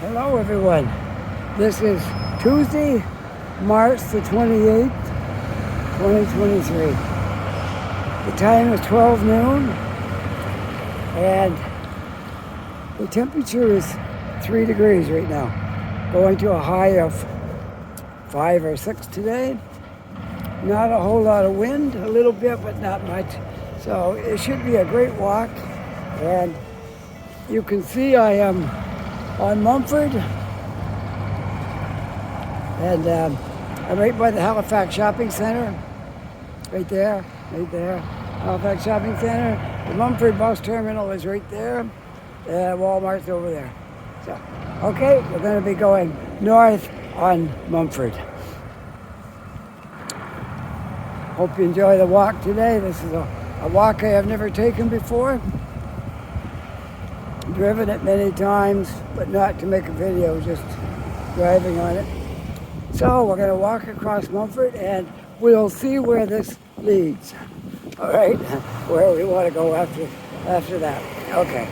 Hello everyone. This is Tuesday, March the 28th, 2023. The time is 12 noon and the temperature is 3 degrees right now. Going to a high of 5 or 6 today. Not a whole lot of wind, a little bit but not much. So it should be a great walk, and you can see I am on Mumford, and I'm right by the Halifax Shopping Center, right there, Halifax Shopping Center. The Mumford bus terminal is right there, Walmart's over there. So, okay, we're going to be going north on Mumford. Hope you enjoy the walk today. This is a walk I have never taken before. Driven it many times, but not to make a video, just driving on it. So we're going to walk across Mumford and we'll see where this leads. All right, where we want to go after that. Okay.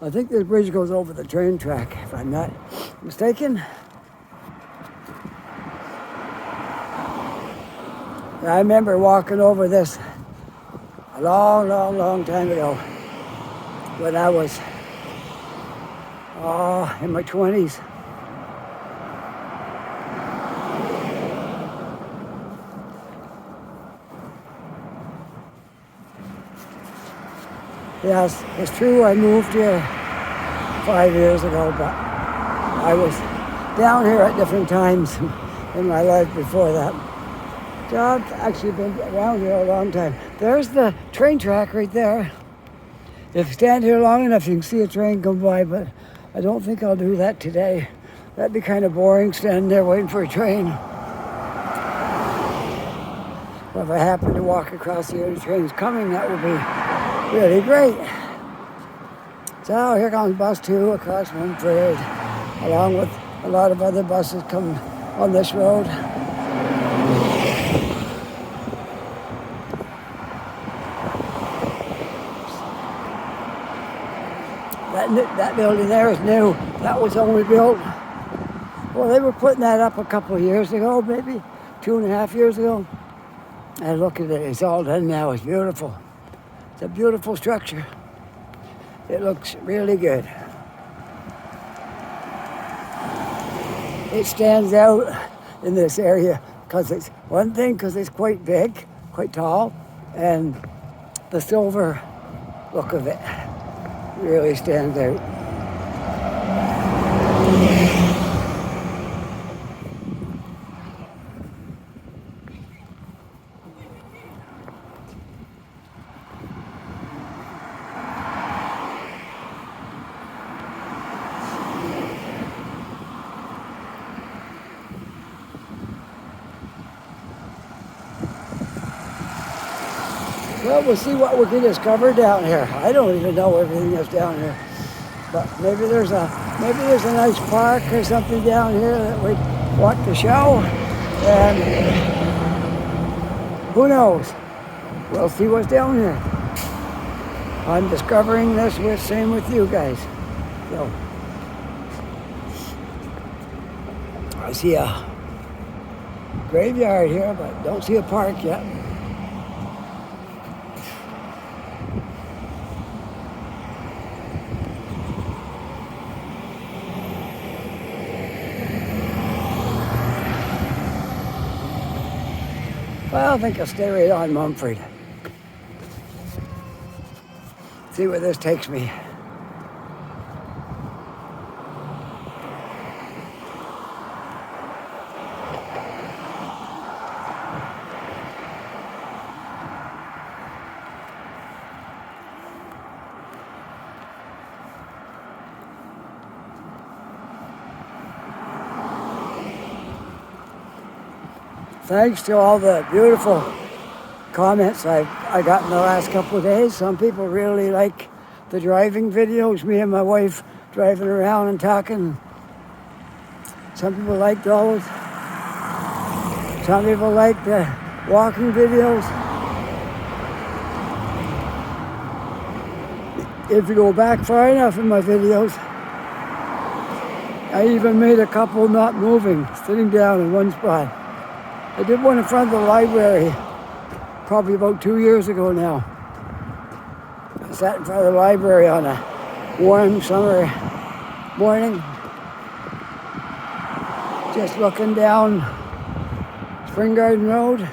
I think this bridge goes over the train track, if I'm not mistaken. I remember walking over this a long time ago when I was in my 20s. Yes, it's true I moved here 5 years ago, but I was down here at different times in my life before that. So I've actually been around here a long time. There's the train track right there. If you stand here long enough, you can see a train come by, but I don't think I'll do that today. That'd be kind of boring, standing there waiting for a train. But if I happen to walk across here and the train's coming, that would be really great. So here comes bus 2 across Mumford, along with a lot of other buses coming on this road. That building there is new. That was only built, well, they were putting that up a couple of years ago, maybe 2.5 years ago. And look at it, it's all done now. It's beautiful. It's a beautiful structure. It looks really good. It stands out in this area because it's because it's quite big, quite tall, and the silver look of it really stands out. Well, we'll see what we can discover down here. I don't even know everything that's down here, but maybe there's a nice park or something down here that we want to show, and who knows? We'll see what's down here. I'm discovering this same with you guys. So I see a graveyard here, but don't see a park yet. Well, I think I'll stay right on Mumford. See where this takes me. Thanks to all the beautiful comments I got in the last couple of days. Some people really like the driving videos, me and my wife driving around and talking. Some people like those. Some people like the walking videos. If you go back far enough in my videos, I even made a couple not moving, sitting down in one spot. I did one in front of the library probably about 2 years ago now. I sat in front of the library on a warm summer morning, just looking down Spring Garden Road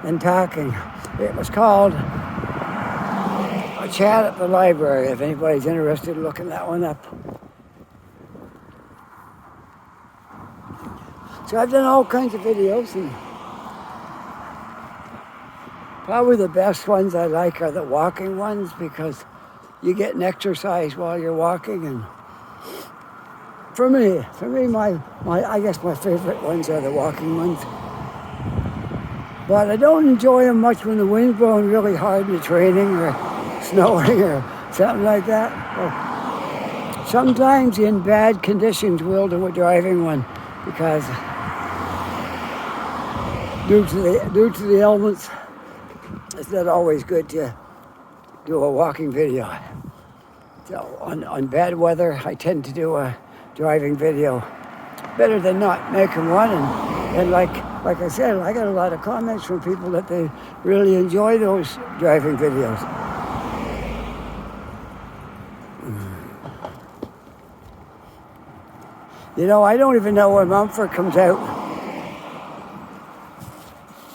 and talking. It was called A Chat at the Library, if anybody's interested in looking that one up. So I've done all kinds of videos, and probably the best ones I like are the walking ones, because you get an exercise while you're walking. And for me, I guess my favorite ones are the walking ones. But I don't enjoy them much when the wind's blowing really hard in the training or snowing or something like that. Well, sometimes in bad conditions we'll do a driving one, because due to the elements, it's not always good to do a walking video. So on bad weather, I tend to do a driving video. Better than not making one. And like I said, I got a lot of comments from people that they really enjoy those driving videos. You know, I don't even know when Mumford comes out.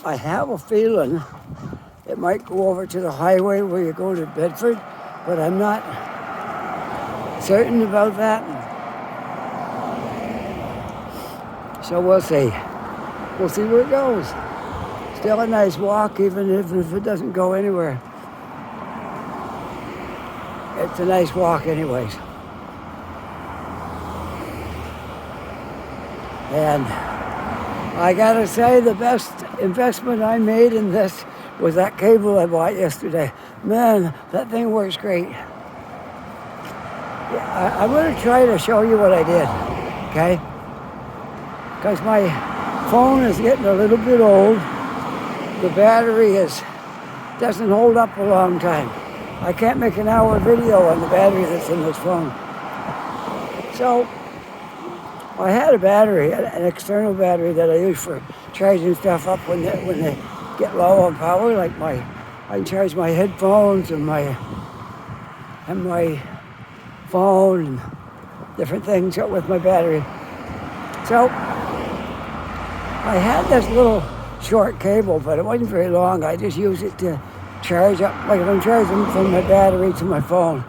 I have a feeling it might go over to the highway where you go to Bedford, but I'm not certain about that. So we'll see. We'll see where it goes. Still a nice walk, even if it doesn't go anywhere. It's a nice walk anyways. And I gotta say, the best investment I made in this was that cable I bought yesterday. Man, that thing works great. Yeah, I'm gonna try to show you what I did, okay? Because my phone is getting a little bit old. The battery doesn't hold up a long time. I can't make an hour video on the battery that's in this phone. So I had a battery, an external battery that I use for charging stuff up when they get low on power, like I can charge my headphones and my phone and different things with my battery. So I had this little short cable, but it wasn't very long. I just used it to charge up, like if I'm charging from my battery to my phone,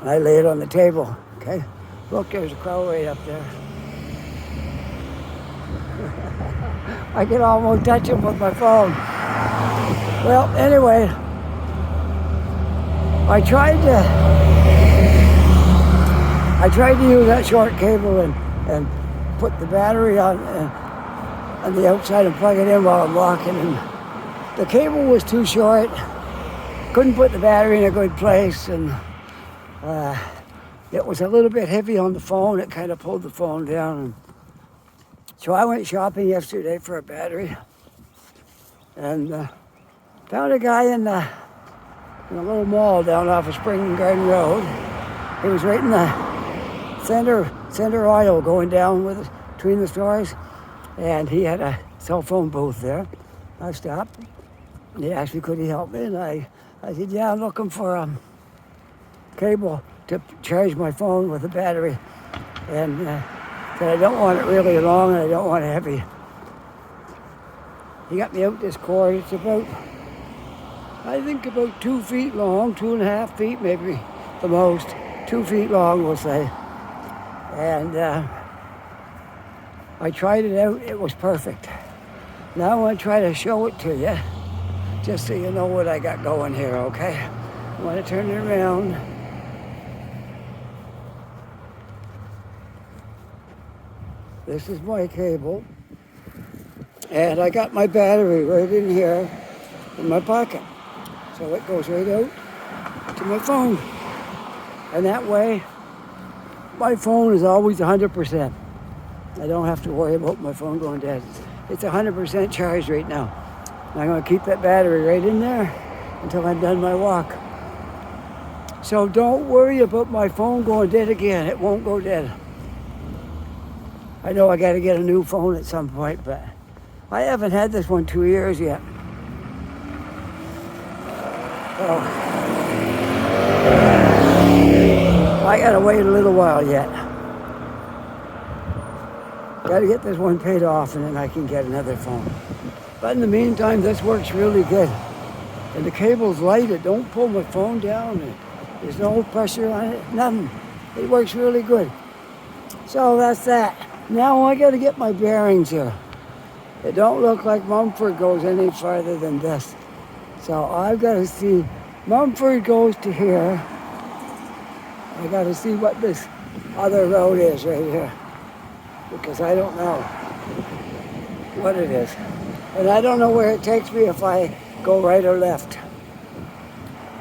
and I lay it on the table, okay? Look, there's a crow right up there. I can almost touch him with my phone. Well, anyway, I tried to use that short cable and put the battery on the outside and plug it in while I'm walking, and the cable was too short. Couldn't put the battery in a good place, and it was a little bit heavy on the phone. It kind of pulled the phone down. And so I went shopping yesterday for a battery, and found a guy in a little mall down off of Spring Garden Road. He was right in the center aisle going down between the stores, and he had a cell phone booth there. I stopped, and he asked me, could he help me? And I said, yeah, I'm looking for a cable to charge my phone with a battery. And said, I don't want it really long, and I don't want it heavy. He got me out this cord. It's about 2 feet long, 2.5 feet maybe the most. 2 feet long, we'll say. And I tried it out. It was perfect. Now I want to try to show it to you, just so you know what I got going here, okay? I want to turn it around. This is my cable. And I got my battery right in here in my pocket. So it goes right out to my phone. And that way, my phone is always 100%. I don't have to worry about my phone going dead. It's 100% charged right now. And I'm going to keep that battery right in there until I'm done my walk. So don't worry about my phone going dead again. It won't go dead. I know I got to get a new phone at some point, but I haven't had this one 2 years yet. So I got to wait a little while yet. Got to get this one paid off and then I can get another phone. But in the meantime, this works really good. And the cable's light. It don't pull my phone down. There's no pressure on it, nothing. It works really good. So that's that. Now I got to get my bearings here. It don't look like Mumford goes any farther than this. So I've got to see, Mumford goes to here. I got to see what this other road is right here. Because I don't know what it is. And I don't know where it takes me if I go right or left.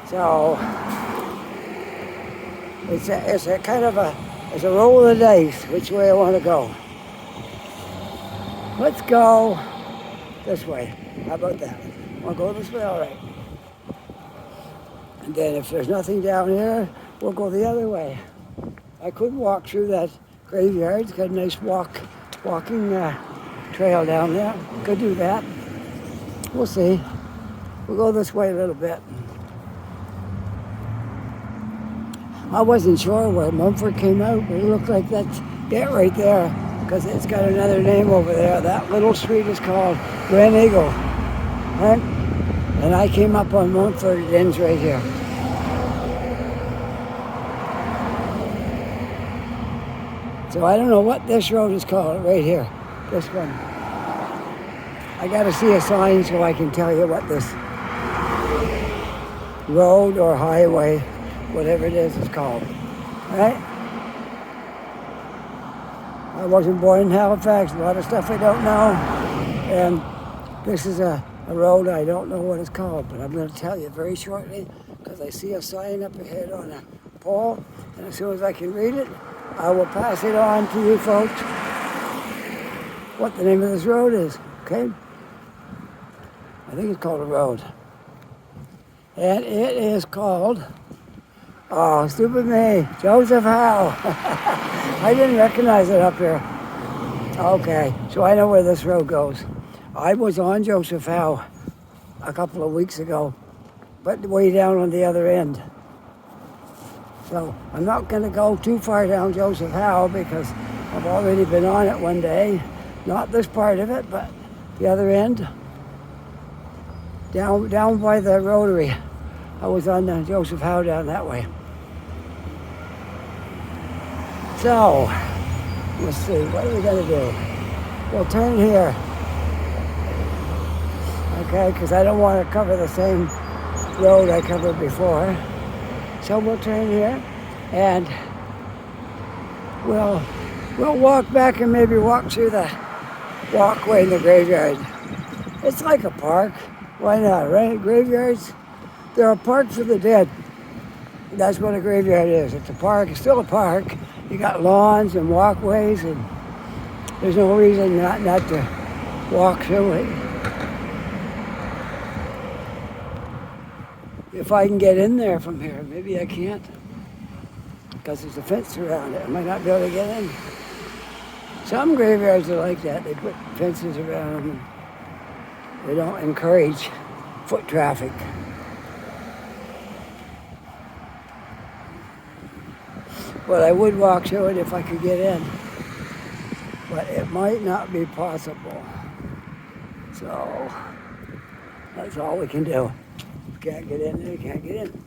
So it's a kind of it's a roll of the dice which way I want to go. Let's go this way. How about that? Want to go this way? All right. And then if there's nothing down here, we'll go the other way. I could walk through that graveyard. It's got a nice walking trail down there. Could do that. We'll see. We'll go this way a little bit. I wasn't sure where Mumford came out, but it looked like that's it right there, because it's got another name over there. That little street is called Glen Eagle. Right? And I came up on Mumford. It ends right here. So I don't know what this road is called right here. This one. I got to see a sign so I can tell you what this road or highway, whatever it is called. Right? I wasn't born in Halifax. A lot of stuff I don't know. And this is a road I don't know what it's called, but I'm going to tell you very shortly because I see a sign up ahead on a pole, and as soon as I can read it, I will pass it on to you folks what the name of this road is, okay? I think it's called a road. And it is called, oh, stupid me, Joseph Howe. I didn't recognize it up here. Okay, so I know where this road goes. I was on Joseph Howe a couple of weeks ago, but way down on the other end. So I'm not going to go too far down Joseph Howe because I've already been on it one day. Not this part of it, but the other end. Down by the Rotary. I was on Joseph Howe down that way. So, let's see, what are we going to do? We'll turn here. Okay, because I don't want to cover the same road I covered before. So we'll turn here and we'll walk back and maybe walk through the walkway in the graveyard. It's like a park. Why not, right? Graveyards, they're a park for the dead. That's what a graveyard is. It's a park. It's still a park. You got lawns and walkways, and there's no reason not to walk through it. If I can get in there from here, maybe I can't, because there's a fence around it. I might not be able to get in. Some graveyards are like that. They put fences around them. They don't encourage foot traffic. But I would walk through it if I could get in. But it might not be possible. So that's all we can do. If you can't get in, you can't get in.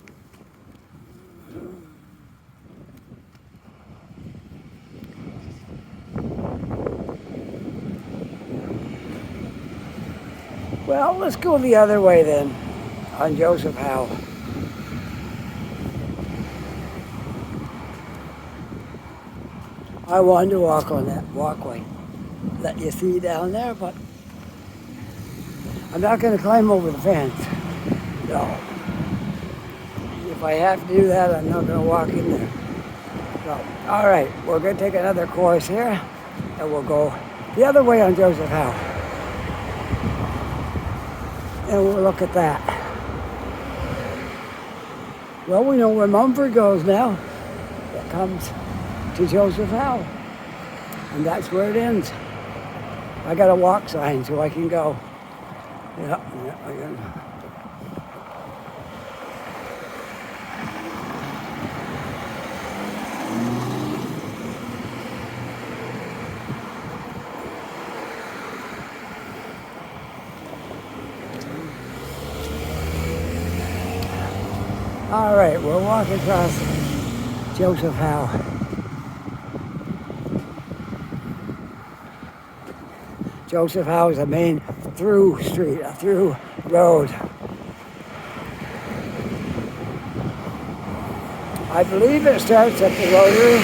Well, let's go the other way then, on Joseph Howe. I wanted to walk on that walkway that you see down there, but I'm not going to climb over the fence. No. If I have to do that, I'm not going to walk in there. So, all right, we're going to take another course here, and we'll go the other way on Joseph Howe. And we'll look at that. Well, we know where Mumford goes now. It comes to Joseph Howe. And that's where it ends. I got a walk sign so I can go. Yeah, I can. All right, we're walking across Joseph Howe. Joseph Howe is a main through street, a through road. I believe it starts at the Rotary.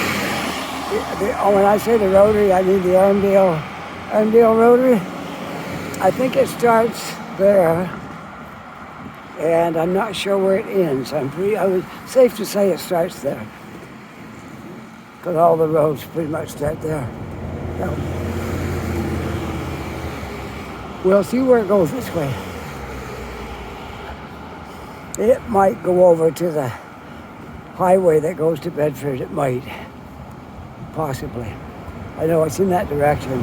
When I say the Rotary, I mean the Arndale Rotary. I think it starts there. And I'm not sure where it ends. I was safe to say it starts there. Because all the roads pretty much start there. So, we'll see where it goes this way. It might go over to the highway that goes to Bedford. It might. Possibly. I know it's in that direction.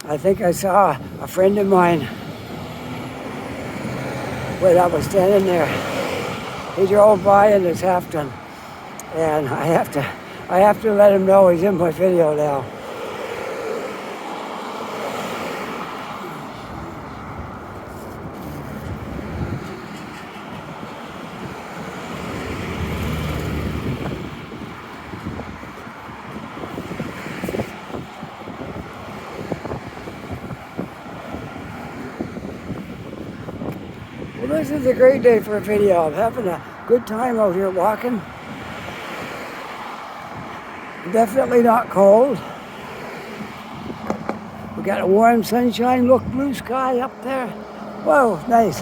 I think I saw a friend of mine when I was standing there. He drove by in his Halfton, and I have to let him know he's in my video now. Well, this is a great day for a video. I'm having a good time out here walking. Definitely not cold. We got a warm sunshine, look, blue sky up there. Whoa, nice.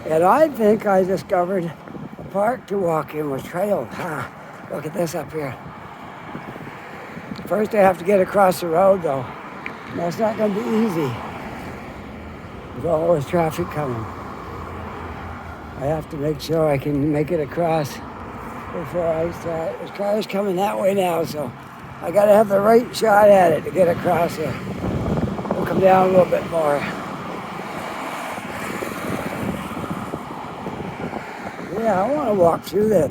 And I think I discovered a park to walk in with trails. Look at this up here. First I have to get across the road though. That's not going to be easy. There's always traffic coming. I have to make sure I can make it across before I start. There's cars coming that way now, so I got to have the right shot at it to get across here. We'll come down a little bit more. Yeah, I want to walk through there.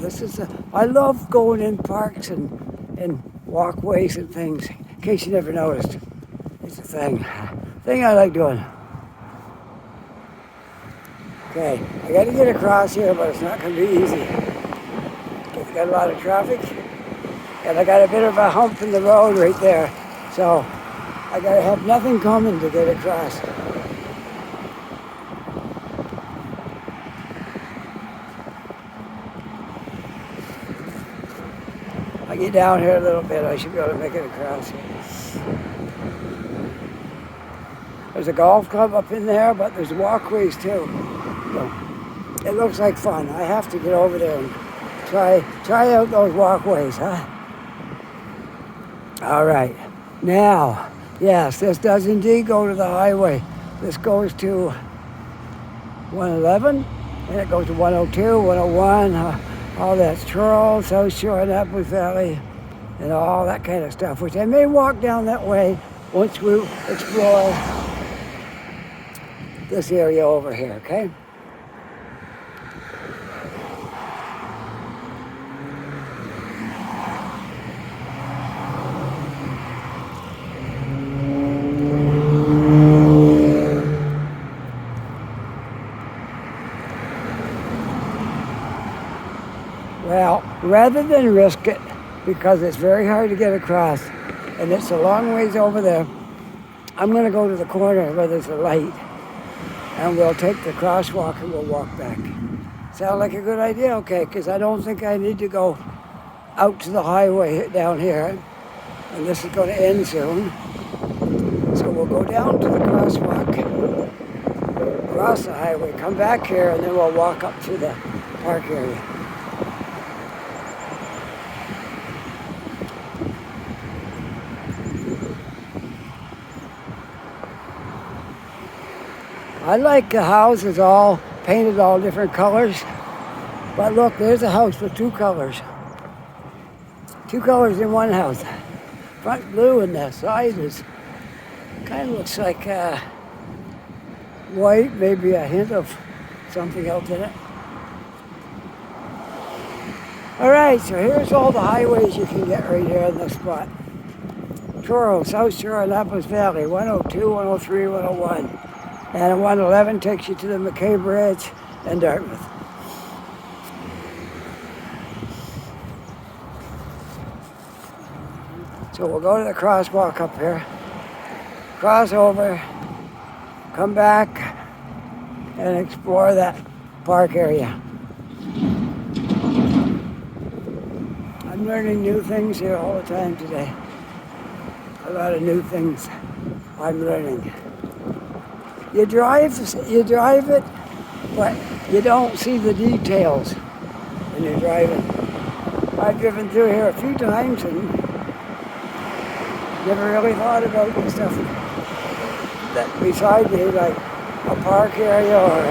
I love going in parks and walkways and things, in case you never noticed. It's a thing I like doing. Okay, I got to get across here, but it's not going to be easy. I've got a lot of traffic, and I got a bit of a hump in the road right there, so I got to have nothing coming to get across. I get down here a little bit, I should be able to make it across here. There's a golf club up in there, but there's walkways too. So it looks like fun. I have to get over there and try out those walkways, huh? All right. Now, yes, this does indeed go to the highway. This goes to 111, and it goes to 102, 101, all that's Charles, South Shore, and Apple Valley, and all that kind of stuff, which I may walk down that way once we explore this area over here, okay? Well, rather than risk it, because it's very hard to get across, and it's a long ways over there. I'm going to go to the corner where there's a light, and we'll take the crosswalk and we'll walk back. Sound like a good idea? Okay, because I don't think I need to go out to the highway down here, and this is going to end soon. So we'll go down to the crosswalk, cross the highway, come back here, and then we'll walk up to the park area. I like the houses all painted all different colors. But look, there's a house with two colors. Two colors in one house. Front blue and the side is kind of looks like white, maybe a hint of something else in it. All right, so here's all the highways you can get right here in this spot. Truro, South Shore, Annapolis Valley, 102, 103, 101. And 111 takes you to the McKay Bridge and Dartmouth. So we'll go to the crosswalk up here, cross over, come back, and explore that park area. I'm learning new things here all the time today. A lot of new things I'm learning. You drive it, but you don't see the details when you're driving. I've driven through here a few times and never really thought about the stuff that beside me, like a park area or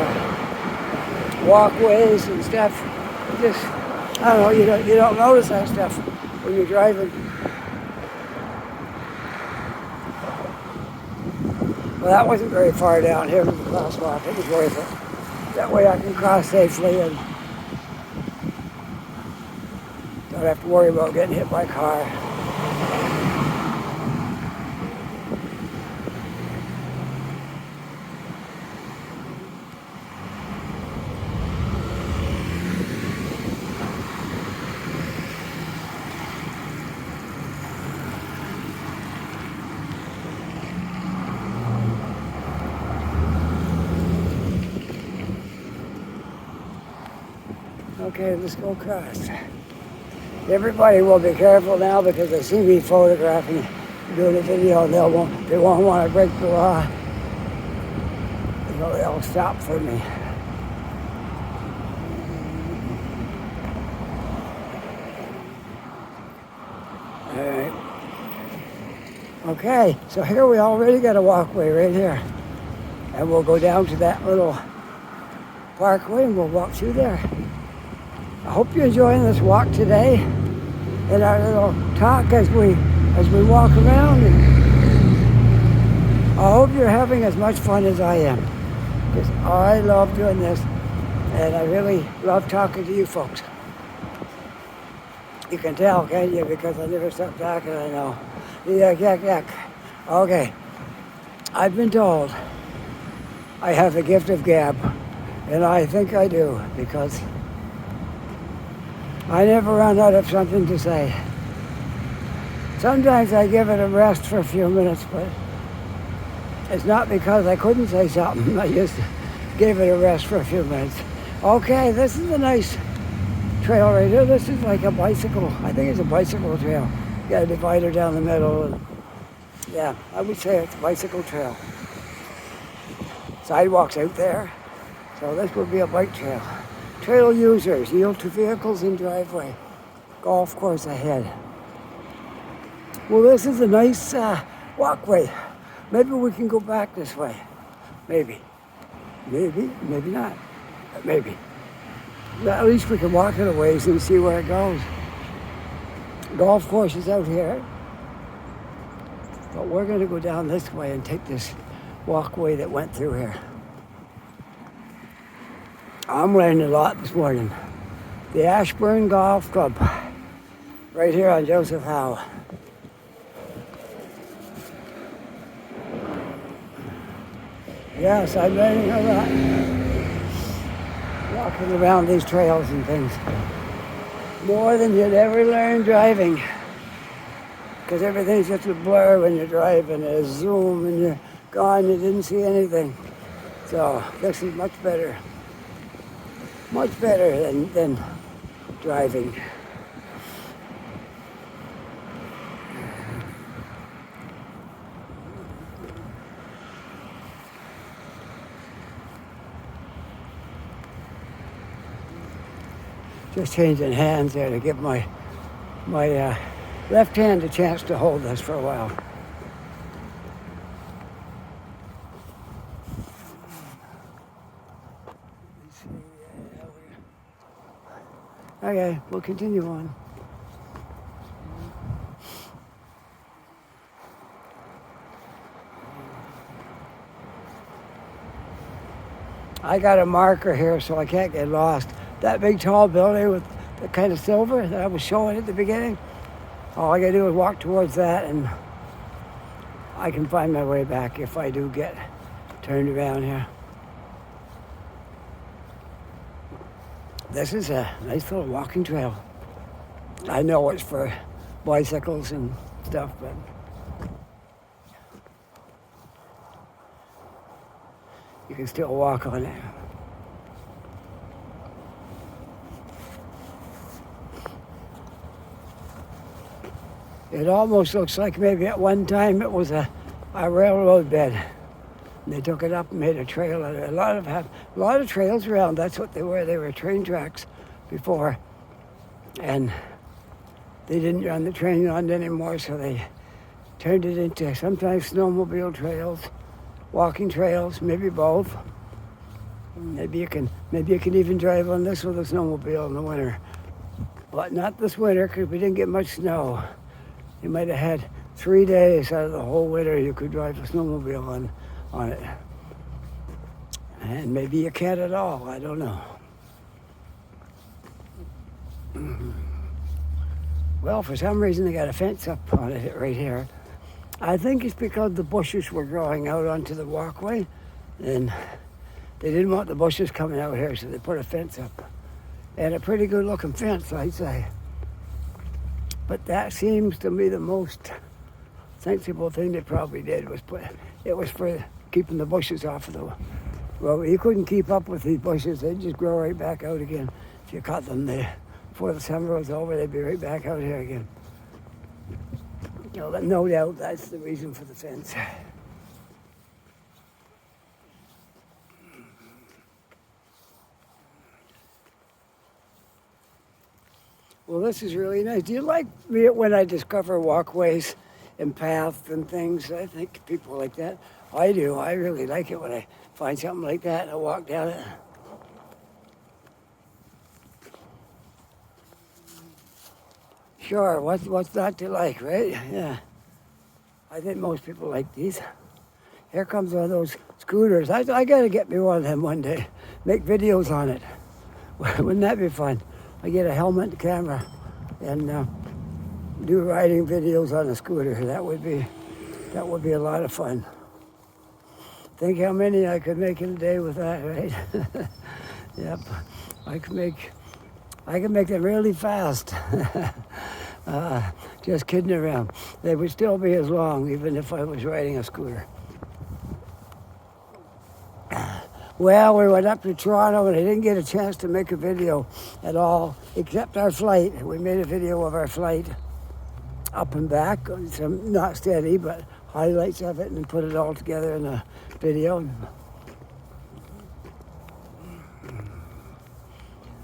walkways and stuff. Just, I don't know, you don't notice that stuff when you're driving. Well, that wasn't very far down here from the crosswalk. It was worth it. That way I can cross safely and don't have to worry about getting hit by a car. Okay, let's go across. Everybody will be careful now because they see me photographing, doing a video, and they won't want to break the law. They'll stop for me. All right. Okay, so here we already got a walkway right here. And we'll go down to that little parkway and we'll walk through there. I hope you're enjoying this walk today and our little talk as we walk around. And I hope you're having as much fun as I am, because I love doing this and I really love talking to you folks. You can tell, can't you? Because I never stop talking, I know. Yuck. Okay. I've been told I have the gift of gab, and I think I do, because I never run out of something to say. Sometimes I give it a rest for a few minutes, but it's not because I couldn't say something. I just gave it a rest for a few minutes. Okay, this is a nice trail right here. This is like a bicycle. I think it's a bicycle trail. You got a divider down the middle. And yeah, I would say it's a bicycle trail. Sidewalks out there. So this would be a bike trail. Trail users, yield to vehicles in driveway. Golf course ahead. Well, this is a nice walkway. Maybe we can go back this way. Maybe not, but maybe. But at least we can walk it a ways and see where it goes. Golf course is out here. But we're going to go down this way and take this walkway that went through here. I'm learning a lot this morning. The Ashburn Golf Club, right here on Joseph Howe. Yes, I'm learning a lot. Walking around these trails and things. More than you'd ever learn driving. Because everything's just a blur when you're driving, a zoom, and you're gone, you didn't see anything. So this is much better than driving. Just changing hands there to give my left hand a chance to hold this for a while. Okay, we'll continue on. I got a marker here so I can't get lost. That big tall building with the kind of silver that I was showing at the beginning, all I gotta do is walk towards that and I can find my way back if I do get turned around here. This is a nice little walking trail. I know it's for bicycles and stuff, but you can still walk on it. It almost looks like maybe at one time it was a railroad bed. And they took it up and made a trail out of it. A lot of trails around, that's what they were. They were train tracks before. And they didn't run the train on anymore, so they turned it into sometimes snowmobile trails, walking trails, maybe both. Maybe you can even drive on this with a snowmobile in the winter. But not this winter because we didn't get much snow. You might have had 3 days out of the whole winter you could drive a snowmobile on it. And maybe you can't at all, I don't know. Well, for some reason they got a fence up on it right here. I think it's because the bushes were growing out onto the walkway and they didn't want the bushes coming out here, so they put a fence up. And a pretty good looking fence, I'd say. But that seems to me the most sensible thing they probably did was it was for keeping the bushes off of the road. You couldn't keep up with these bushes, they'd just grow right back out again. If you cut them there before the summer was over, they'd be right back out here again. You know, no doubt that's the reason for the fence. Well, this is really nice. Do you like it when I discover walkways and paths and things? I think people like that. I do. I really like it when I find something like that and I walk down it. Sure, what's not to like, right? Yeah. I think most people like these. Here comes one of those scooters. I got to get me one of them one day. Make videos on it. Wouldn't that be fun? I get a helmet and camera and do riding videos on a scooter. That would be a lot of fun. Think how many I could make in a day with that, right? Yep, I could make them really fast. Just kidding around. They would still be as long even if I was riding a scooter. Well, we went up to Toronto and I didn't get a chance to make a video at all, except our flight. We made a video of our flight up and back, some not steady, but highlights of it and put it all together in a video.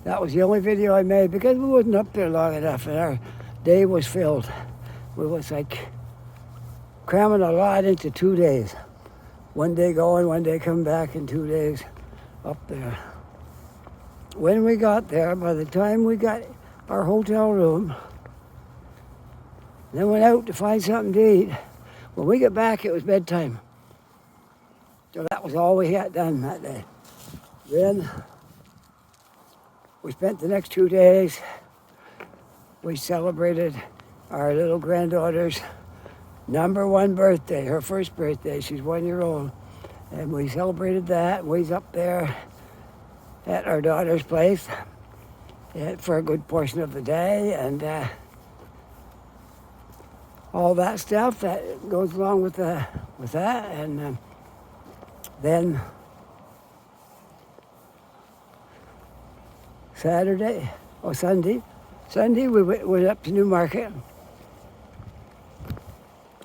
That was the only video I made because we wasn't up there long enough and our day was filled. We was like cramming a lot into 2 days. One day going, one day coming back in 2 days up there. When we got there, by the time we got our hotel room, then went out to find something to eat. When we got back, it was bedtime. So that was all we had done that day. Then we spent the next 2 days. We celebrated our little granddaughter's #1 birthday, her first birthday. She's 1 year old. And we celebrated that. We was up there at our daughter's place. for a good portion of the day, and all that stuff that goes along with that. And then Sunday we went up to Newmarket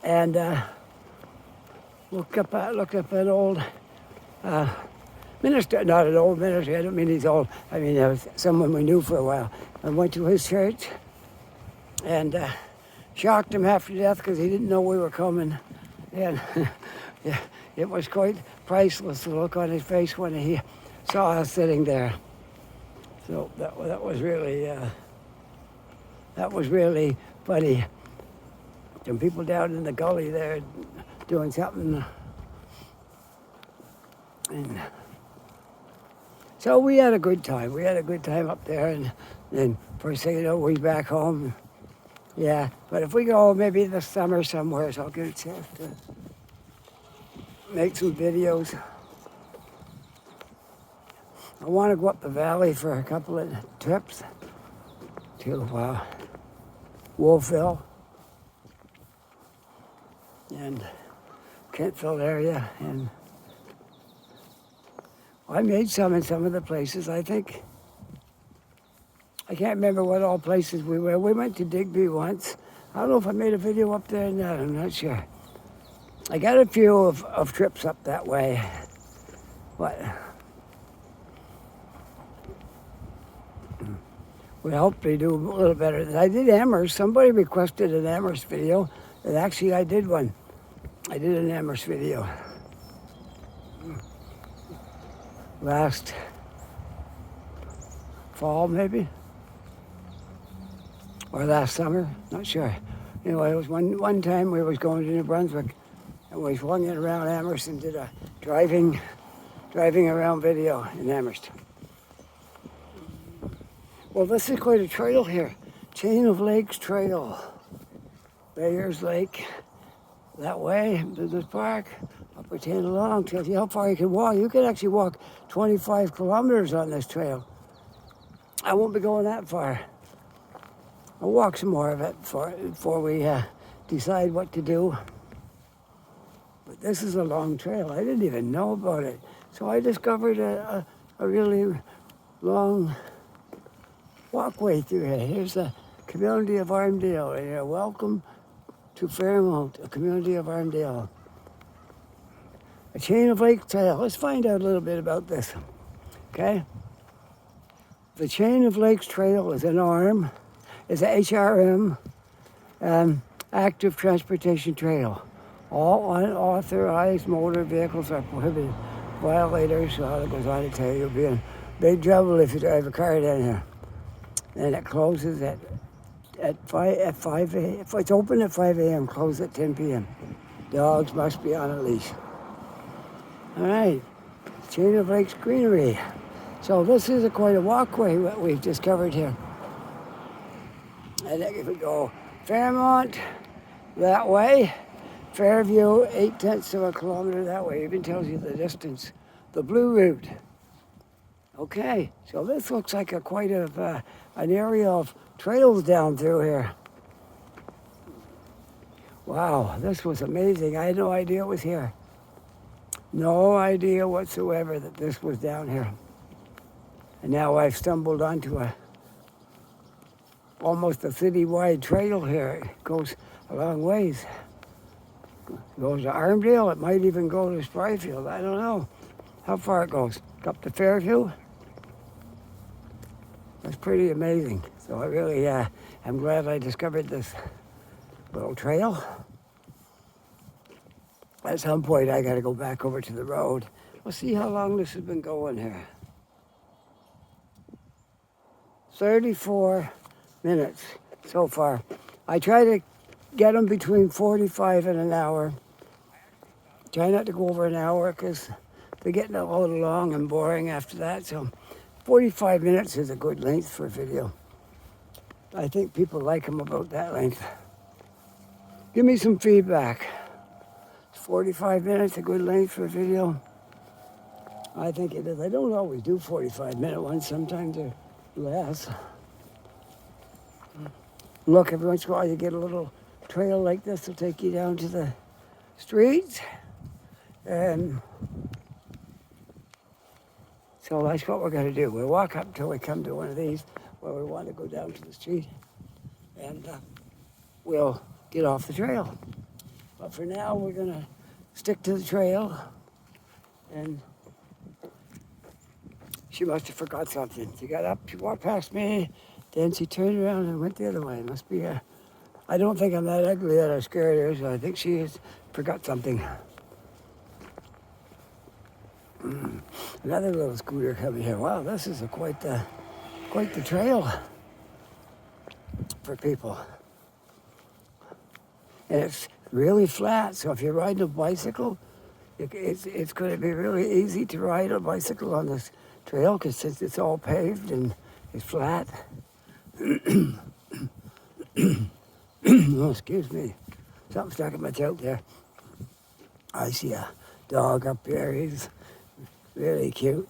and looked up an old minister, not an old minister, I don't mean he's old, I mean someone we knew for a while. I went to his church and shocked him half to death because he didn't know we were coming. And yeah, it was quite priceless, the look on his face when he saw us sitting there. So that was really funny. Some people down in the gully there doing something. And so we had a good time. We had a good time up there, and then first thing you know, we're back home. Yeah, but if we go maybe this summer somewhere, so I'll get a chance to make some videos. I want to go up the valley for a couple of trips to Wolfville and Kentville area, and I made some in some of the places, I think. I can't remember what all places we were. We went to Digby once. I don't know if I made a video up there or not, I'm not sure. I got a few of trips up that way, but we hope they do a little better. I did Amherst. Somebody requested an Amherst video, and actually I did one. I did an Amherst video last fall, maybe, or last summer, not sure. Anyway, it was one time we was going to New Brunswick, and we swung it around Amherst and did a driving around video in Amherst. Well, this is quite a trail here. Chain of Lakes Trail. Bayers Lake, that way, Business Park, up Retained along. Tells you how far you can walk. You can actually walk 25 kilometers on this trail. I won't be going that far. I'll walk some more of it before we decide what to do. But this is a long trail. I didn't even know about it. So I discovered a really long walkway through here. Here's the community of Armdale. And you're welcome to Fairmount, a community of Armdale. A chain of lake trail. Let's find out a little bit about this. Okay? The Chain of Lakes Trail is an ARM, is a HRM active transportation trail. All unauthorized motor vehicles are prohibited. Violators, well, it goes on to tell you, you'll be in big trouble if you drive a car down here. And it closes at 5 a.m. If it's open at 5 a.m., closed at 10 p.m. Dogs must be on a leash. All right, Chain of Lakes Greenery. So this is quite a walkway that we've discovered here. And if we go Fairmount that way, Fairview 0.8 of a kilometer that way, even tells you the distance. The blue route. Okay, so this looks like quite an area of trails down through here. Wow, this was amazing. I had no idea it was here. No idea whatsoever that this was down here. And now I've stumbled onto almost a city-wide trail here. It goes a long ways. It goes to Armdale. It might even go to Spryfield. I don't know how far it goes. Up to Fairview. That's pretty amazing. So I really am glad I discovered this little trail. At some point, I got to go back over to the road. We'll see how long this has been going here. 34 minutes so far. I try to get them between 45 and an hour. Try not to go over an hour because they're getting a little long and boring after that. So 45 minutes is a good length for a video. I think people like them about that length. Give me some feedback. Is 45 minutes a good length for a video? I think it is. I don't always do 45-minute ones. Sometimes they're less. look every once in a while. You get a little trail like this to take you down to the streets. And so that's what we're going to do. We'll walk up until we come to one of these where we want to go down to the street. And we'll get off the trail. But for now, we're going to stick to the trail. And she must have forgot something. She got up, she walked past me, then she turned around and went the other way. It must be a... I don't think I'm that ugly that I scared her, so I think she has forgot something. Another little scooter coming here. Wow, this is quite the trail for people. And it's really flat, so if you're riding a bicycle, it's going to be really easy to ride a bicycle on this trail because since it's all paved and it's flat. Oh, excuse me. Something stuck in my throat there. I see a dog up there. He's really cute.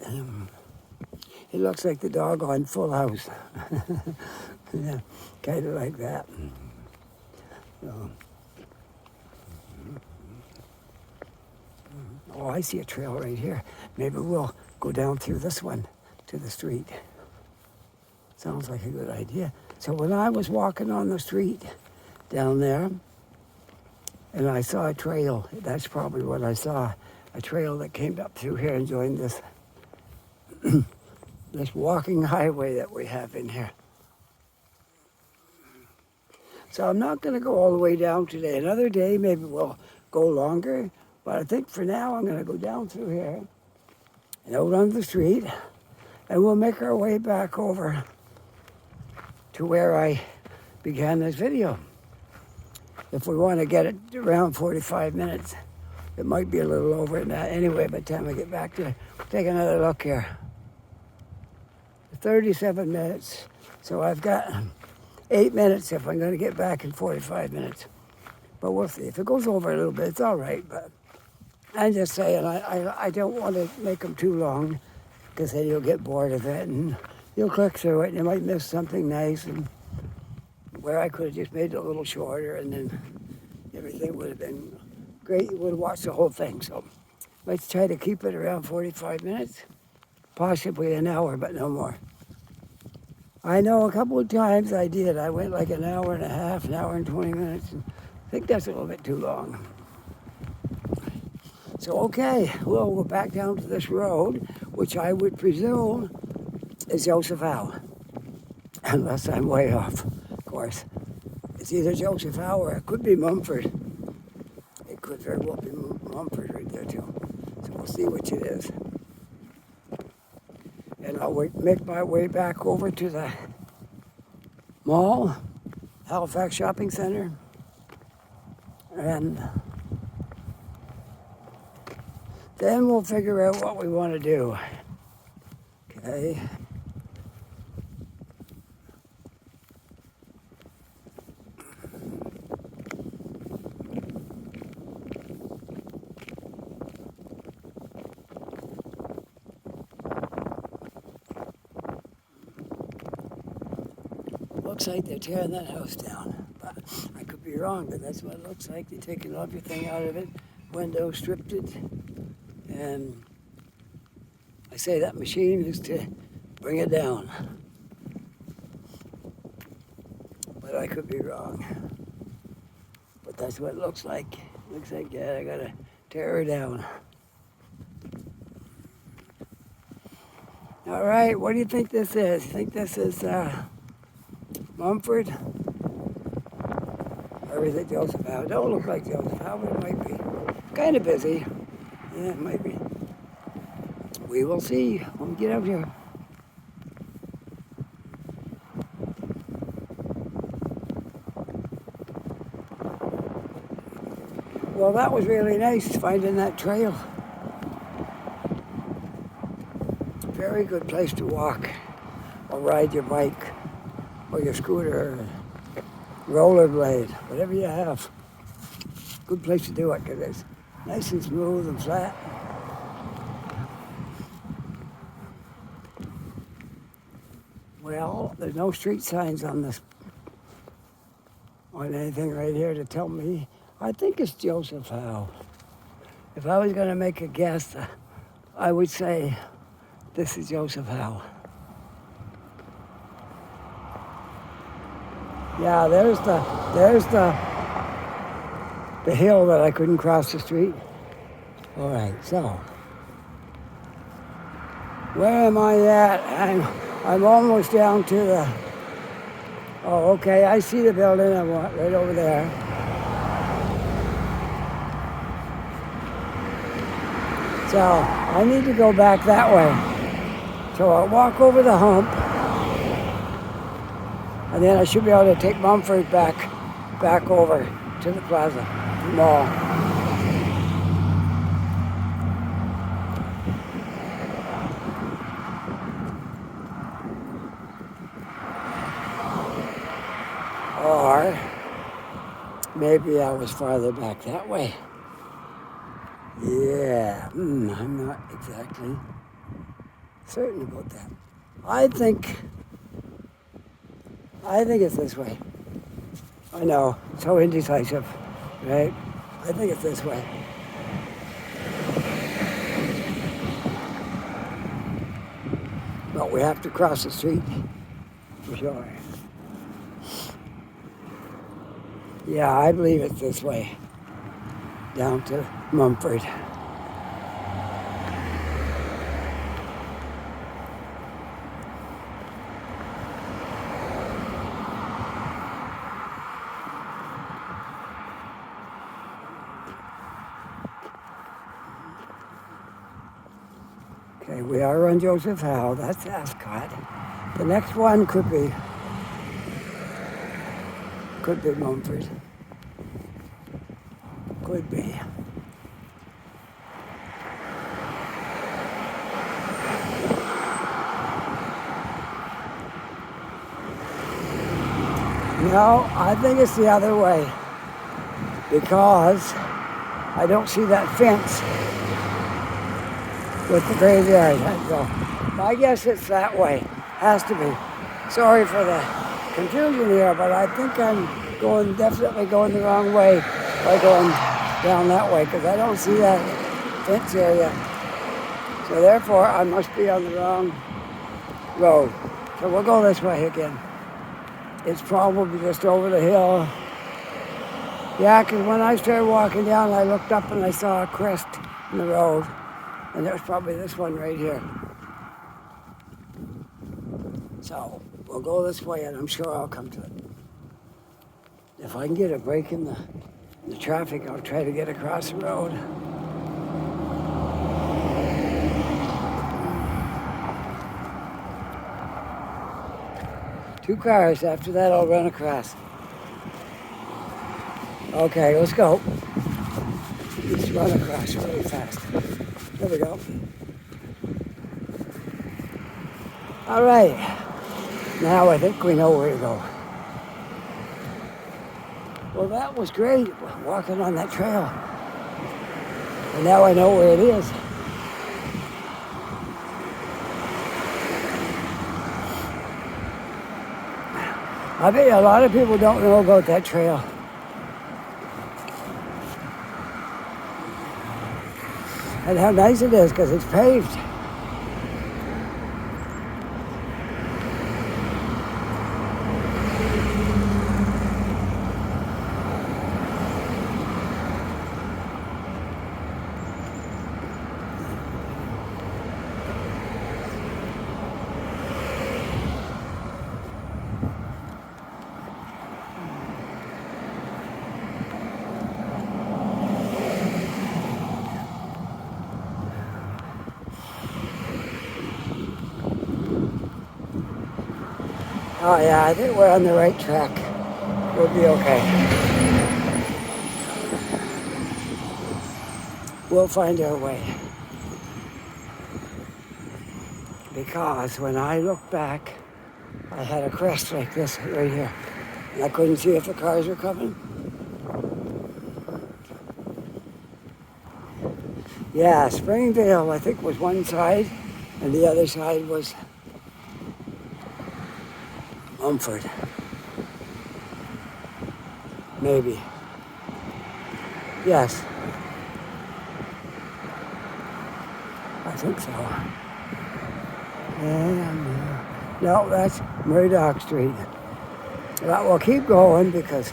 He looks like the dog on Full House. Yeah, kind of like that. So, oh, I see a trail right here. Maybe we'll go down through this one to the street. Sounds like a good idea. So when I was walking on the street down there, and I saw a trail, that's probably what I saw, a trail that came up through here and joined this this walking highway that we have in here. So I'm not going to go all the way down today. Another day, maybe we'll go longer. But I think for now, I'm going to go down through here and out on the street. And we'll make our way back over to where I began this video. If we want to get it around 45 minutes, it might be a little over than that. Anyway, by the time I get back to it, take another look here. 37 minutes. So I've got 8 minutes if I'm going to get back in 45 minutes. But we'll see. If it goes over a little bit, it's all right. But I'm just saying, I don't want to make them too long because then you'll get bored of it and you'll click through it and you might miss something nice. And where I could have just made it a little shorter and then everything would have been great. You would have watched the whole thing. So let's try to keep it around 45 minutes, possibly an hour, but no more. I know a couple of times I did. I went like an hour and a half, an hour and 20 minutes. And I think that's a little bit too long. So, okay, we'll go back down to this road, which I would presume is Joseph Howe. Unless I'm way off, of course. It's either Joseph Howe or it could be Mumford. It could very well be Mumford right there, too. So we'll see which it is. And I'll make my way back over to the mall, Halifax Shopping Center, and then we'll figure out what we want to do. Okay. Looks like they're tearing that house down, but I could be wrong, but that's what it looks like. They're taking everything out of it, windows stripped it, and I say that machine is to bring it down, but I could be wrong. But that's what it looks like. Looks like, yeah, I gotta tear her down. All right, what do you think this is? You think this is Mumford? Or is it Joseph Howe? Don't look like Joseph Howe, but it might be. Kind of busy. Yeah, it might be. We will see when we get out here. Well, that was really nice finding that trail. Very good place to walk or ride your bike or your scooter or rollerblade, whatever you have. Good place to do it because it's nice and smooth and flat. Well, there's no street signs on this on anything right here to tell me. I think it's Joseph Howe. If I was going to make a guess, I would say this is Joseph Howe. Yeah, there's the hill that I couldn't cross the street. All right, so where am I at? I'm almost down to the. Oh, okay. I see the building. I'm right over there. So I need to go back that way. So I'll walk over the hump, and then I should be able to take Mumford back over to the plaza mall. Or maybe I was farther back that way. Yeah, I'm not exactly certain about that. I think it's this way. I know, so indecisive, right? I think it's this way. But we have to cross the street, for sure. Yeah, I believe it's this way, down to Mumford. Okay, we are on Joseph Howe. That's Ascot. The next one could be Mumford. Could be. No, I think it's the other way because I don't see that fence with the graveyard. So my guess it's that way. Has to be. Sorry for the confusion here, but I think I'm definitely going the wrong way by going down that way because I don't see that fence area. So therefore, I must be on the wrong road. So we'll go this way again. It's probably just over the hill. Yeah, because when I started walking down, I looked up and I saw a crest in the road. And there's probably this one right here. So we'll go this way and I'm sure I'll come to it. If I can get a break in the traffic, I'll try to get across the road. Two cars, after that I'll run across. Okay, let's go. Let's run across really fast. There we go. All right. Now I think we know where to go. Well, that was great, walking on that trail. And now I know where it is. I bet you a lot of people don't know about that trail. And how nice it is because it's paved. Oh yeah, I think we're on the right track. We'll be okay. We'll find our way. Because when I look back, I had a crest like this right here. And I couldn't see if the cars were coming. Yeah, Springdale, I think, was one side, and the other side was Mumford. maybe. Yes, I think so. And no, that's Murdoch Street. Well, we'll keep going because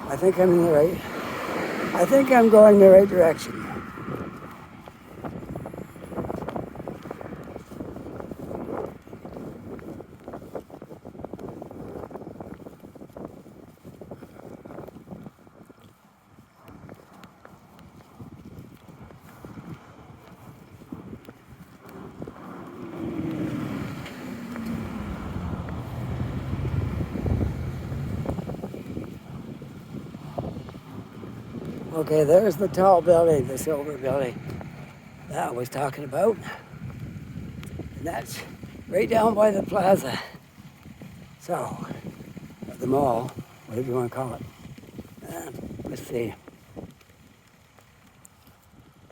I think I'm in the right. I think I'm going the right direction. Okay, there's the tall building, the silver building that I was talking about. And that's right down by the plaza. So, the mall, whatever you want to call it. Let's see.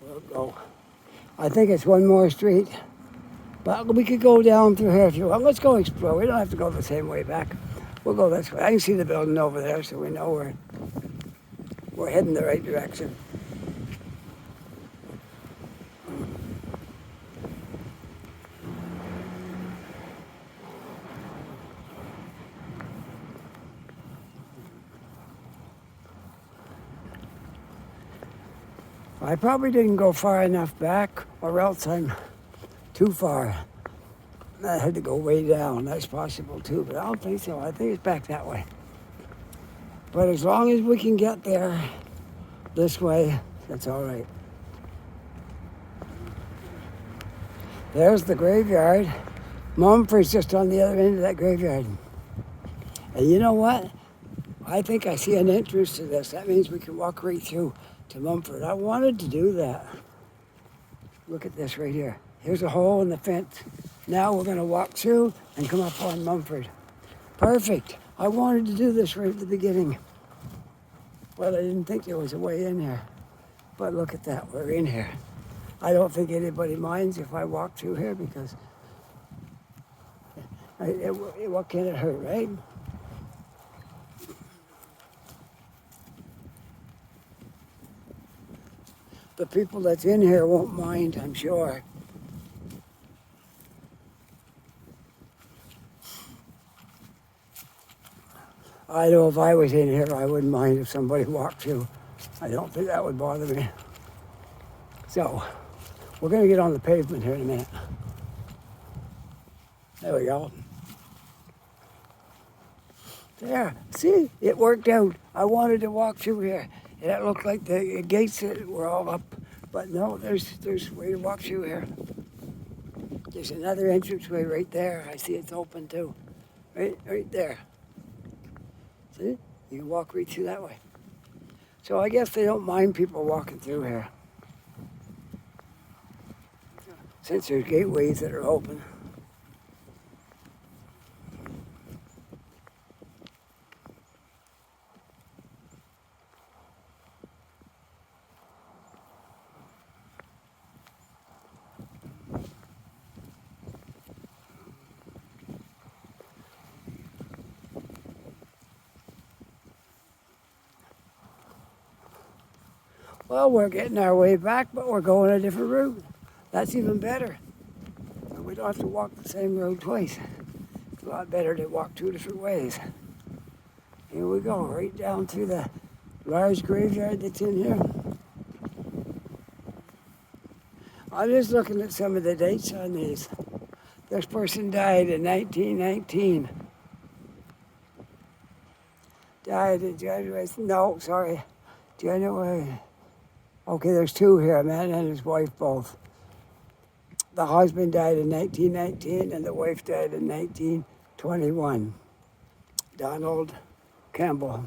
We'll go. I think it's one more street. But we could go down through here if you want. Let's go explore. We don't have to go the same way back. We'll go this way. I can see the building over there, so we know we're heading the right direction. I probably didn't go far enough back, or else I'm too far. I had to go way down. That's possible too, but I don't think so. I think it's back that way. But as long as we can get there this way, that's all right. There's the graveyard. Mumford's just on the other end of that graveyard. And you know what? I think I see an entrance to this. That means we can walk right through to Mumford. I wanted to do that. Look at this right here. Here's a hole in the fence. Now we're going to walk through and come up on Mumford. Perfect. I wanted to do this right at the beginning. But I didn't think there was a way in here. But look at that. We're in here. I don't think anybody minds if I walk through here because what can it hurt, right? The people that's in here won't mind, I'm sure. I know if I was in here, I wouldn't mind if somebody walked through. I don't think that would bother me. So, we're going to get on the pavement here in a minute. There we go. There, see, it worked out. I wanted to walk through here. And it looked like the gates were all up. But no, there's a way to walk through here. There's another entranceway right there. I see it's open too. Right there. See? You can walk right through that way. So I guess they don't mind people walking through here. Since there's gateways that are open. Well, we're getting our way back, but we're going a different route. That's even better. So we don't have to walk the same road twice. It's a lot better to walk two different ways. Here we go, right down through the large graveyard that's in here. I'm just looking at some of the dates on these. This person died in 1919. Died in January. No, sorry. January. Okay, there's two here, a man and his wife both. The husband died in 1919 and the wife died in 1921. Donald Campbell.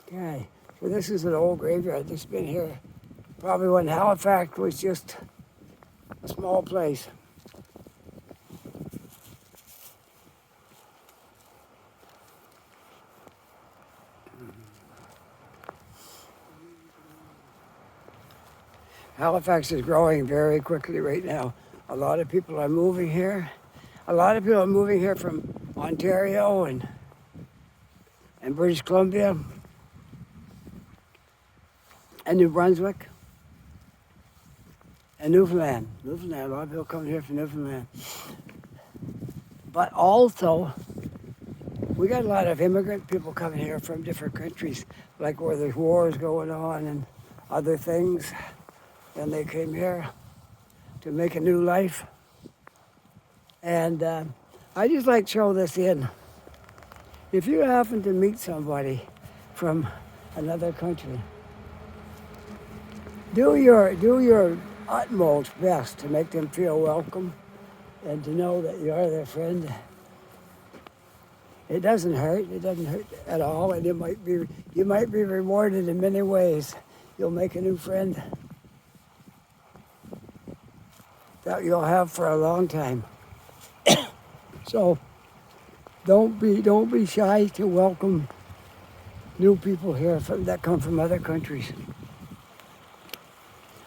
Okay, so this is an old graveyard that's been here probably when Halifax was just a small place. Halifax is growing very quickly right now. A lot of people are moving here. A lot of people are moving here from Ontario and and British Columbia and New Brunswick and Newfoundland. Newfoundland, a lot of people come here from Newfoundland. But also, we got a lot of immigrant people coming here from different countries, like where there's wars going on and other things. And they came here to make a new life. And I just like to throw this in. If you happen to meet somebody from another country, do your utmost best to make them feel welcome and to know that you are their friend. It doesn't hurt. It doesn't hurt at all, and you might be rewarded in many ways. You'll make a new friend that you'll have for a long time. So don't be shy to welcome new people here that come from other countries.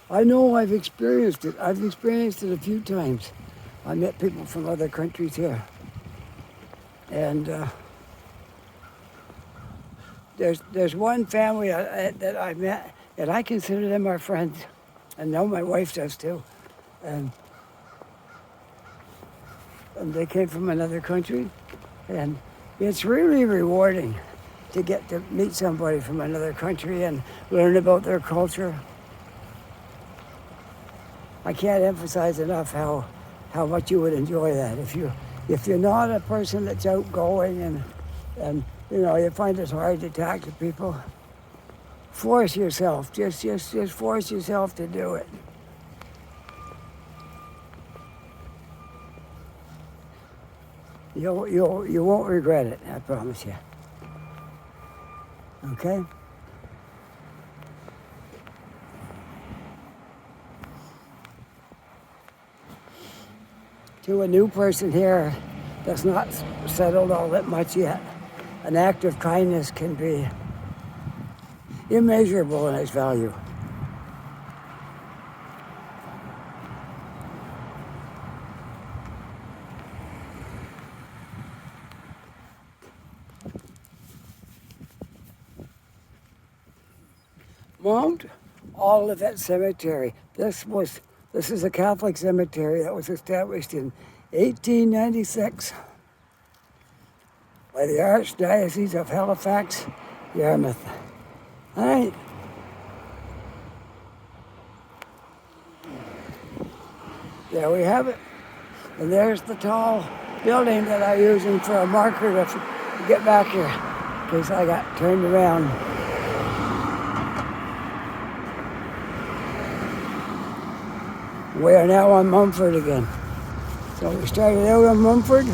I know I've experienced it. I've experienced it a few times. I met people from other countries here. And there's one family that I met, and I consider them our friends. And now my wife does too. And they came from another country. And it's really rewarding to get to meet somebody from another country and learn about their culture. I can't emphasize enough how much you would enjoy that. If you're not a person that's outgoing and you find it hard to talk to people, force yourself. Just force yourself to do it. You won't regret it, I promise you. Okay? To a new person here that's not settled all that much yet, an act of kindness can be immeasurable in its value. Mount Olivet Cemetery. This is a Catholic cemetery that was established in 1896 by the Archdiocese of Halifax, Yarmouth. All right. There we have it. And there's the tall building that I'm using for a marker to get back here in case I got turned around. We are now on Mumford again. So we started out on Mumford,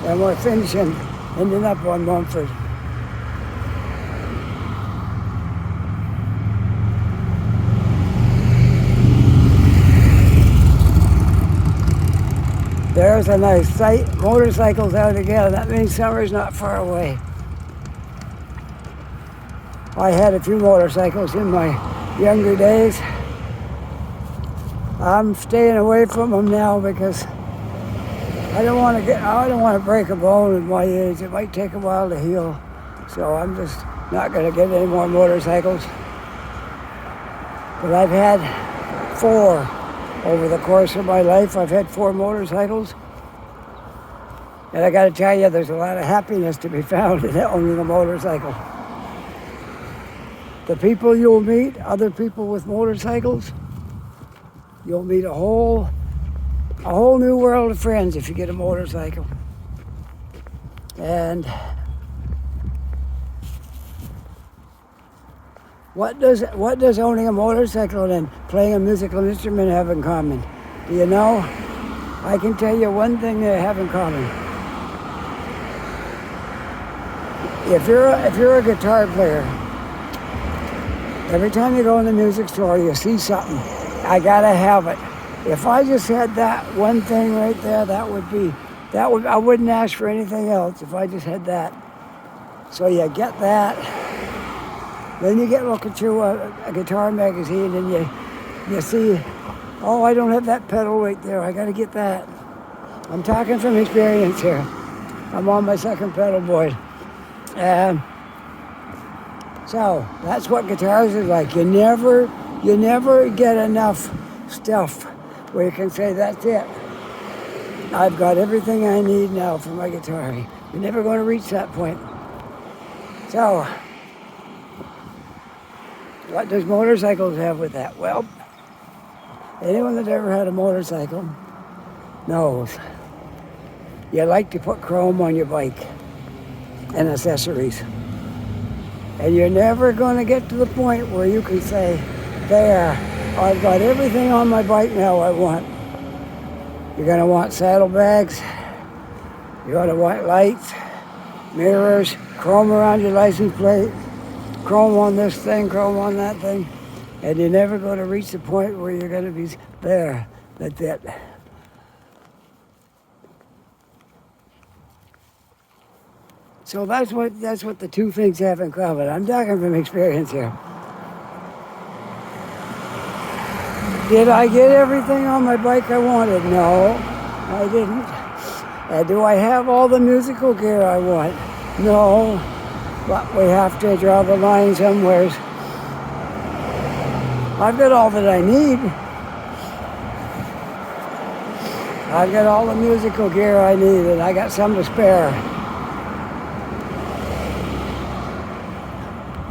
and we're ending up on Mumford. There's a nice sight. Motorcycles out again. That means summer's not far away. I had a few motorcycles in my younger days. I'm staying away from them now because I don't want to break a bone at my age. It might take a while to heal. So I'm just not going to get any more motorcycles. But I've had 4 over the course of my life. I've had 4 motorcycles. And I got to tell you, there's a lot of happiness to be found in owning a motorcycle. The people you'll meet, other people with motorcycles, you'll meet a whole new world of friends if you get a motorcycle. And what does owning a motorcycle and playing a musical instrument have in common? Do you know? I can tell you one thing they have in common. If you're a guitar player, every time you go in the music store, you see something. I gotta have it. If I just had that one thing right there, I wouldn't ask for anything else if I just had that. So you get that. Then you get looking through a guitar magazine and you see, oh, I don't have that pedal right there. I gotta get that. I'm talking from experience here. I'm on my second pedal board. Um, so that's what guitars are like. You never get enough stuff where you can say that's it. I've got everything I need now for my guitar. You're never going to reach that point. So, what does motorcycles have with that? Well, anyone that's ever had a motorcycle knows you like to put chrome on your bike and accessories. And you're never going to get to the point where you can say, there, I've got everything on my bike now I want. You're going to want saddlebags, you're going to want lights, mirrors, chrome around your license plate, chrome on this thing, chrome on that thing. And you're never going to reach the point where you're going to be there. That's it. So that's what the two things have in common. I'm talking from experience here. Did I get everything on my bike I wanted? No, I didn't. Do I have all the musical gear I want? No, but we have to draw the line somewhere. I've got all that I need. I've got all the musical gear I need, and I got some to spare.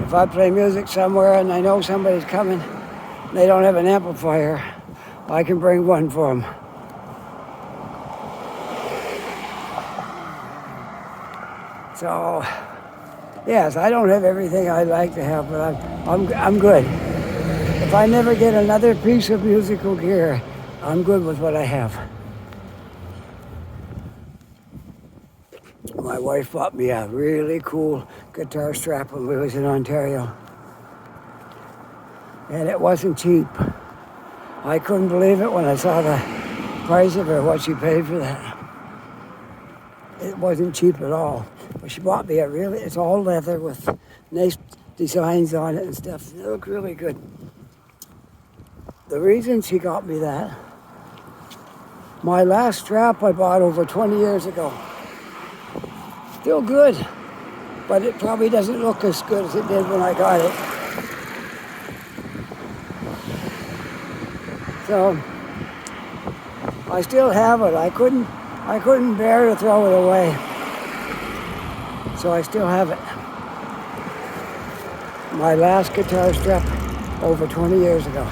If I play music somewhere and I know somebody's coming, they don't have an amplifier, I can bring one for them. So, yes, I don't have everything I'd like to have, but I'm good. If I never get another piece of musical gear, I'm good with what I have. My wife bought me a really cool guitar strap when we was in Ontario. And it wasn't cheap. I couldn't believe it when I saw the price of it, what she paid for that. It wasn't cheap at all. But she bought me it's all leather with nice designs on it and stuff. It looked really good. The reason she got me that, my last strap I bought over 20 years ago. Still good, but it probably doesn't look as good as it did when I got it. So I still have it. I couldn't bear to throw it away. So I still have it. My last guitar strap over 20 years ago.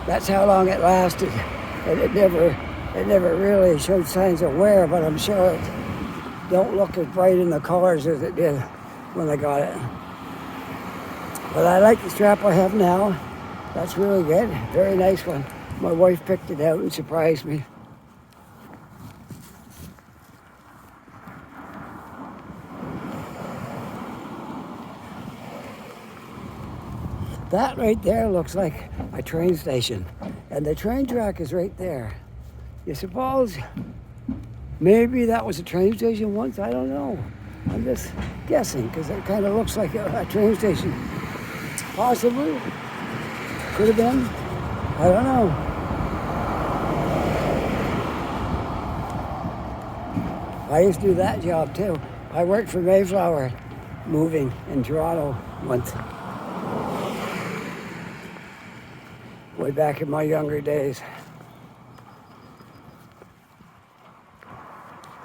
That's how long it lasted. And it never really showed signs of wear, but I'm sure it don't look as bright in the colors as it did when I got it. But I like the strap I have now. That's really good. Very nice one. My wife picked it out and surprised me. That right there looks like a train station. And the train track is right there. You suppose maybe that was a train station once? I don't know. I'm just guessing because it kind of looks like a train station. Possibly. Could have been. I don't know. I used to do that job too. I worked for Mayflower moving in Toronto once. Way back in my younger days.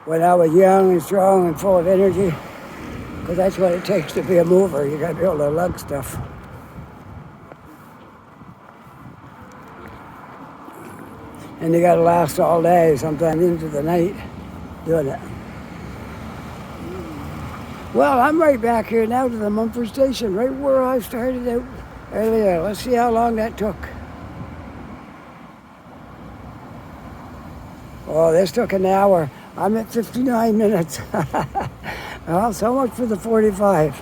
When I was young and strong and full of energy, because that's what it takes to be a mover. You got to be able to lug stuff. And you got to last all day, sometimes into the night, doing it. Well, I'm right back here now to the Mumford station, right where I started out earlier. Let's see how long that took. Oh, this took an hour. I'm at 59 minutes. Well, so much for the 45.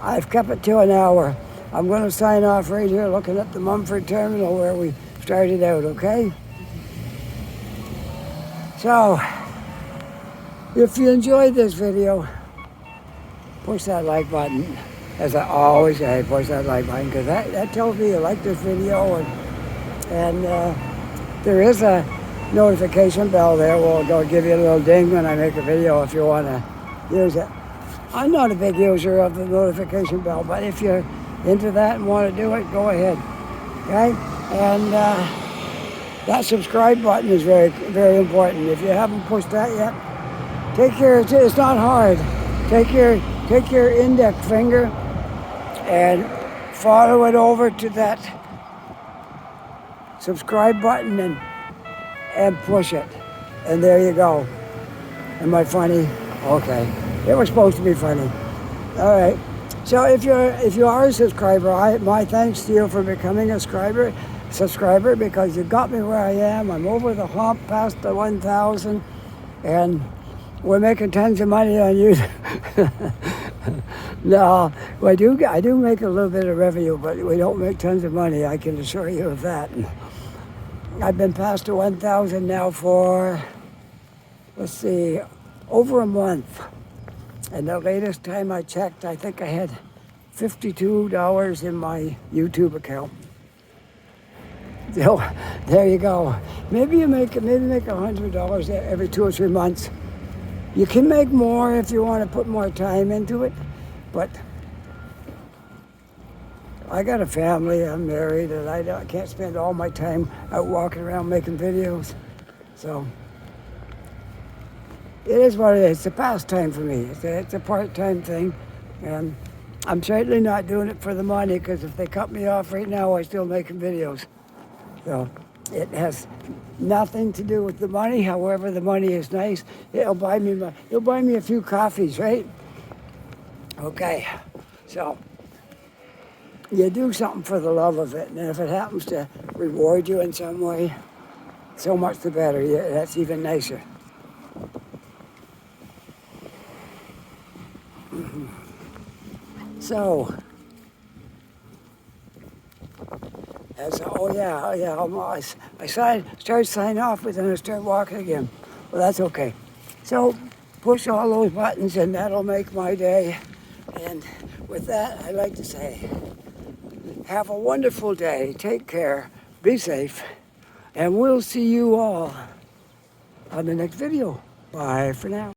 I've kept it to an hour. I'm going to sign off right here looking at the Mumford terminal where we started out, okay? So, if you enjoyed this video, push that like button. As I always say, push that like button, because that tells me you like this video. And there is a notification bell there will go give you a little ding when I make a video if you want to use it. I'm not a big user of the notification bell, but if you're into that and want to do it, go ahead. Okay? And that subscribe button is very, very important. If you haven't pushed that yet, it's not hard. Take your index finger and follow it over to that subscribe button and push it. And there you go. Am I funny? Okay. It was supposed to be funny. All right. So if you are a subscriber, my thanks to you for becoming a subscriber because you got me where I am. I'm over the hump, past the 1,000, and we're making tons of money on YouTube. No, I do make a little bit of revenue, but we don't make tons of money. I can assure you of that. I've been past the 1,000 now for, let's see, over a month. And the latest time I checked, I think I had $52 in my YouTube account. So there you go. Maybe make $100 every 2 or 3 months. You can make more if you want to put more time into it, but I got a family, I'm married, and I can't spend all my time out walking around making videos. So it is what it is. It's a pastime for me. It's a part-time thing, and I'm certainly not doing it for the money because if they cut me off right now, I'm still making videos. So it has nothing to do with the money. However, the money is nice. It'll buy me a few coffees, right? Okay, so you do something for the love of it, and if it happens to reward you in some way, so much the better. Yeah, that's even nicer. So, I started signing off, but then I started walking again. Well, that's okay. So, push all those buttons, and that'll make my day. And with that, I'd like to say, have a wonderful day. Take care. Be safe. And we'll see you all on the next video. Bye for now.